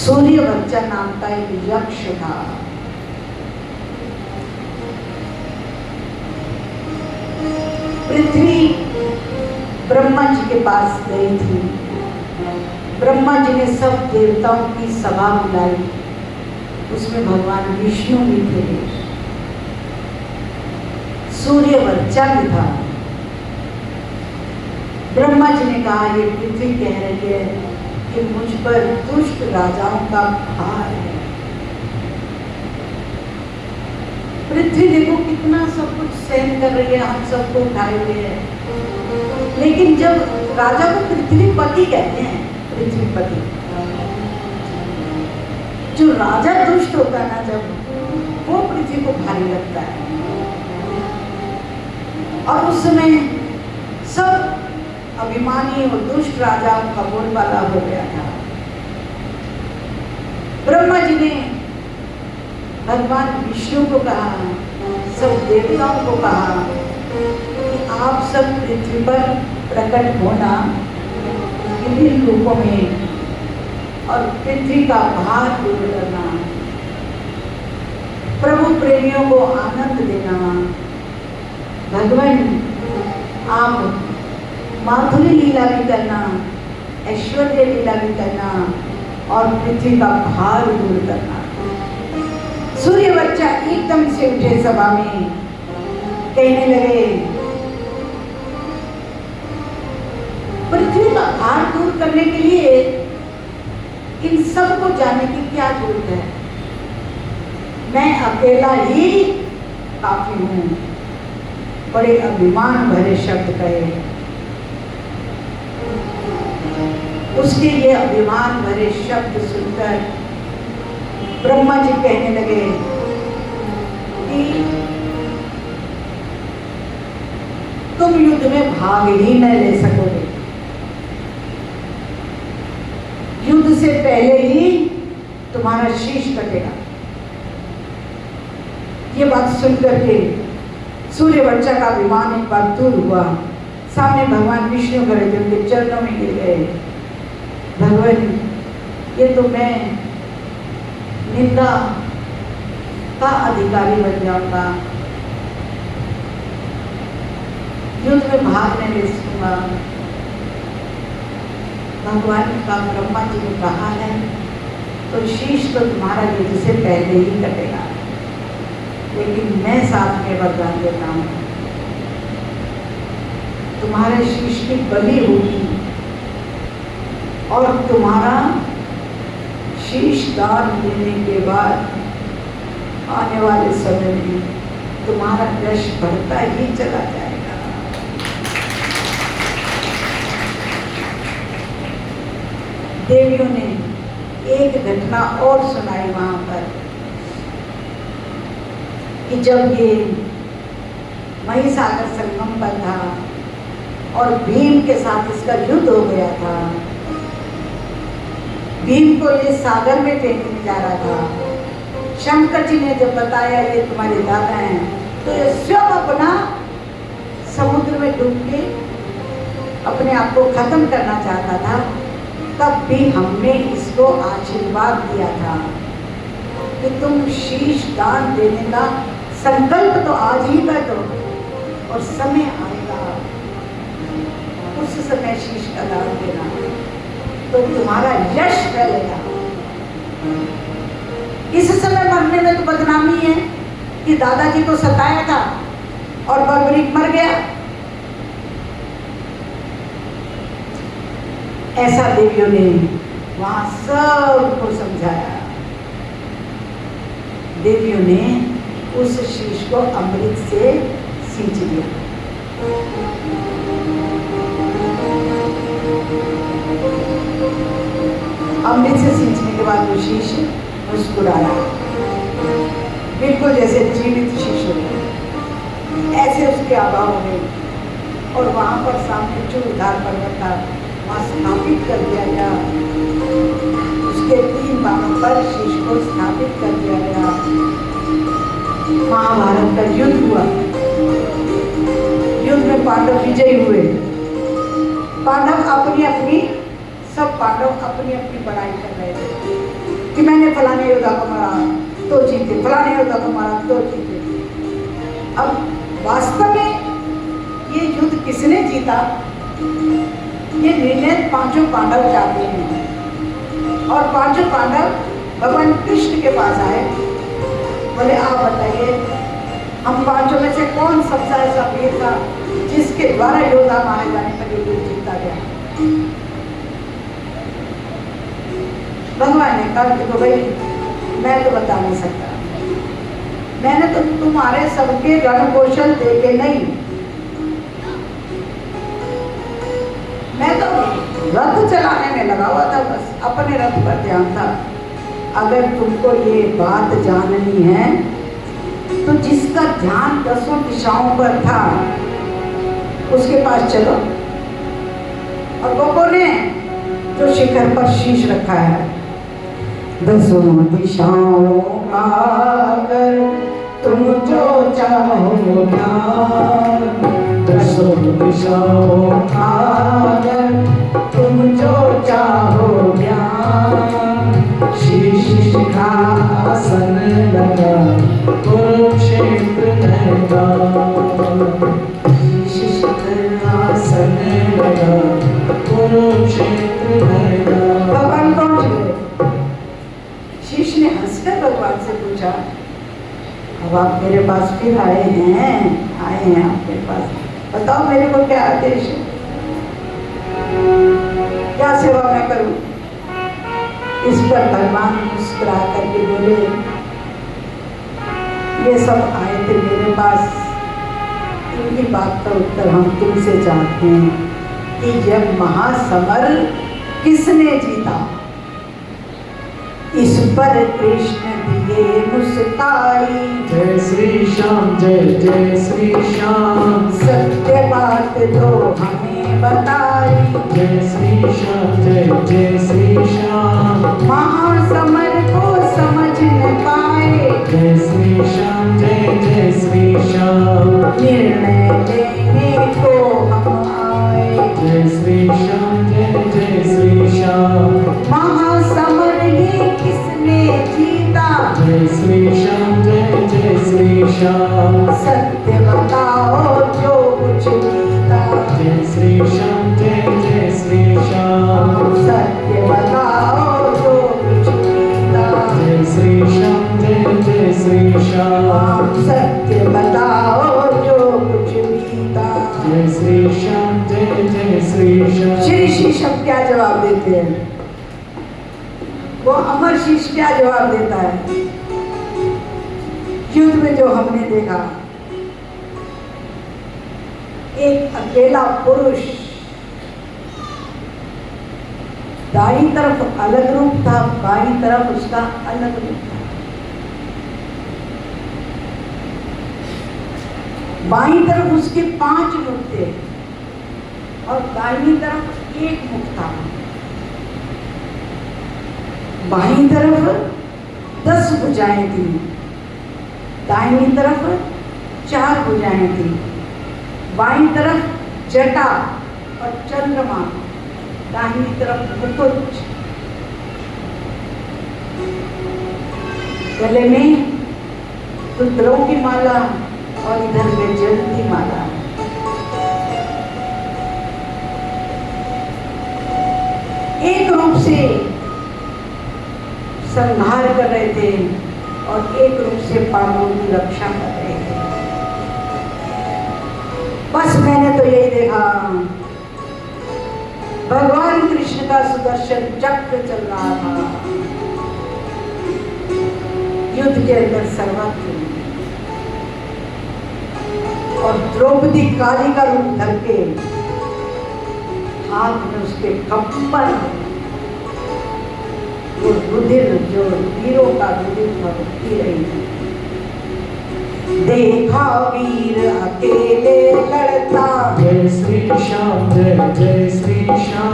सूर्यवंचा नाम का एक यक्ष था। पृथ्वी ब्रह्मा जी के पास गई थी। ब्रह्मा जी ने सब देवताओं की सभा बुलाई, उसमें भगवान विष्णु भी थे, सूर्यवंचा भी था। ब्रह्मा जी ने कहा, ये पृथ्वी कह रही है कि मुझ पर दुष्ट राजाओं का भार है। पृथ्वी देखो कितना सब कुछ सहन कर रही है, हम सबको उठाए हुए हैं, लेकिन जब राजा को पृथ्वीपति कहते हैं, पृथ्वीपति, जो राजा दुष्ट होता है ना, जब वो पृथ्वी को भारी लगता है। और उस समय सब अभिमानी और दुष्ट राजाओं का बोलबाला हो गया था। ब्रह्मा जी ने भगवान विष्णु को कहा, सब देवताओं को कहा कि आप सब पृथ्वी पर प्रकट होना विभिन्न रूपों में और पृथ्वी का भार दूर करना, प्रभु प्रेमियों को आनंद देना। भगवान आप माधुरी लीला भी करना, ऐश्वर्य लीला भी करना और पृथ्वी का भार दूर करना। सूर्यवंचा एकदम से उठे सभा में, कहने लगे, पृथ्वी का भार दूर करने के लिए इन सबको जाने की क्या जरूरत है? मैं अकेला ही काफी हूं। बड़े अभिमान भरे शब्द कहे। उसके ये अभिमान भरे शब्द सुनकर ब्रह्मा जी कहने लगे कि तुम युद्ध में भाग ही न ले सकोगे, युद्ध से पहले ही तुम्हारा शीश कटेगा। ये बात सुनकर के सूर्यवंचा का अभिमान एक बार दूर हुआ। सामने भगवान विष्णु खड़े थे, उनके चरणों में गिर गए। भगवान, ये तो मैं निंदा का अधिकारी बन जाऊंगा, युद्ध में भाग नहीं ले सकूंगा। भगवान का ब्रह्मा जी ने कहा है तो शीश तो तुम्हारा युद्ध से पहले ही कटेगा, लेकिन मैं साथ में वरदान देता हूँ, तुम्हारे शीश की बलि होगी और तुम्हारा शीश दान देने के बाद आने वाले समय में तुम्हारा यश बढ़ता ही चला जाएगा। देवियों ने एक घटना और सुनाई वहां पर कि जब ये महिसागर संगम पर था और भीम के साथ इसका युद्ध हो गया था। भीम को ये सागर में फेंकने जा रहा था। शंकर जी ने जब बताया ये तुम्हारे दादा हैं, तो ये स्वयं अपना समुद्र में डूब के अपने आप को खत्म करना चाहता था। तब भी हमने इसको आशीर्वाद दिया था कि तुम शीश दान देने का संकल्प तो आज ही कर दो और समय आएगा उस समय शीश का दान देना तो तुम्हारा यश फैलेगा। इस समय मरने में तो बदनामी है कि दादाजी को सताया था और बर्बरीक मर गया। ऐसा देवियों ने वहां सबको समझाया। देवियों ने उस शीश को अमृत से सींच दिया। अमृत से सींचने के बाद वो शीश मुस्कुराया, बिल्कुल जैसे जीवित शीश हो गई। ऐसे उसके अभाव हो गई और वहां पर सामने चूड़धार पर्वत था, वहां स्थापित कर दिया गया। उसके 3 बाणों पर शीश को स्थापित कर दिया गया। महाभारत का युद्ध हुआ। युद्ध में पांडव विजयी हुए। पांडव अपनी अपनी सब पांडव अपनी अपनी बड़ाई कर रहे थे कि मैंने फलाने योद्धा को मारा तो जीते, फलाने योद्धा को मारा तो जीते। अब वास्तव में ये युद्ध किसने जीता, ये निर्णय पांचों पांडव चाहते हैं। और पांचों पांडव भगवान कृष्ण के पास आए, बोले आप बताइए हम पांचों में से कौन सबसे ऐसा वीर था जिसके द्वारा योद्धा मारे जाने पर युद्ध जीता गया। भगवान ने कहा देखो भाई मैं तो बता नहीं सकता, मैंने तो तुम्हारे सबके रण कौशल देखे नहीं, मैं तो रथ चलाने में लगा हुआ था, बस अपने रथ पर ध्यान था। अगर तुमको ये बात जाननी है तो जिसका ध्यान 10 दिशाओं पर था उसके पास चलो, और गोपो ने जो शिखर पर शीश रखा है, 10 दिशाओं का अगर तुम जो चाहो ज्ञान, 10 दिशाओं का अगर तुम जो चाहो ज्ञान, शीश शिखासन लगा कुरुक्षेत्र मैदान, शीश शिखासन लगा कुरुक्षेत्र मैदान। भगवान पहुंच गए। शीश ने हंसकर भगवान से पूछा अब आप मेरे पास फिर आए हैं आपके पास, बताओ मेरे को क्या आदेश है, क्या सेवा मैं करूं। इस पर भगवान मुस्कुरा करके बोले ये सब आए थे मेरे पास, इनकी बात का उत्तर हम तुमसे चाहते हैं कि यह महासमर किसने जीता। इस पर कृष्ण दिए मुस्काई, जय श्री श्याम जय जय श्री श्याम, सत्य बात तो हमें बताई, जय श्री श्याम जय जय श्री श्याम, महासमर को समझ न पाए, जय श्री श्याम जय जय श्री श्याम, निर्णय लेने को हम आए, जय श्री श्याम जय जय श्री श्याम, महासमर ये किसने जीता, जय श्री श्याम जय जय श्री श्याम, सत्य बताओ जो कुछ बीता, जय श्री श्याम जय जय श्री श्याम, सत्य बताओ जो कुछ बीता, जय श्री श्याम जय जय श्री श्याम, सत्य बताओ जो कुछ बीता। जय श्री श्याम जय जय श्री श्याम। श्री शीश अब क्या जवाब देते हैं, वो अमर शीश क्या जवाब देता है। युद्ध में जो हमने देखा, एक अकेला पुरुष, दाईं तरफ अलग रूप था, बाईं तरफ उसका अलग रूप था। बाईं तरफ उसके 5 मुख थे और दाहिनी तरफ 1 मुख था। बाईं तरफ 10 भुजाएं थी, दाहिनी तरफ 4 भुजाएं थी। बाईं तरफ जटा और चंद्रमा, दाहिनी तरफ मुकुट, गले में रुद्रों की माला और इधर में जयंती माला। एक रूप से संहार कर रहे थे और एक रूप से पांडवों की रक्षा कर रहे थे। बस मैंने तो यही देखा, भगवान कृष्ण का सुदर्शन चक्र चल रहा था युद्ध के अंदर सर्वत्र, और द्रौपदी काली का रूप धर के हाथ में उसके कपड़, वो रुधिर जो वीरों का रुधिर था वो पी रही थी। देखा वीर अकेले लड़ता, जय श्री श्याम जय जय श्री श्याम।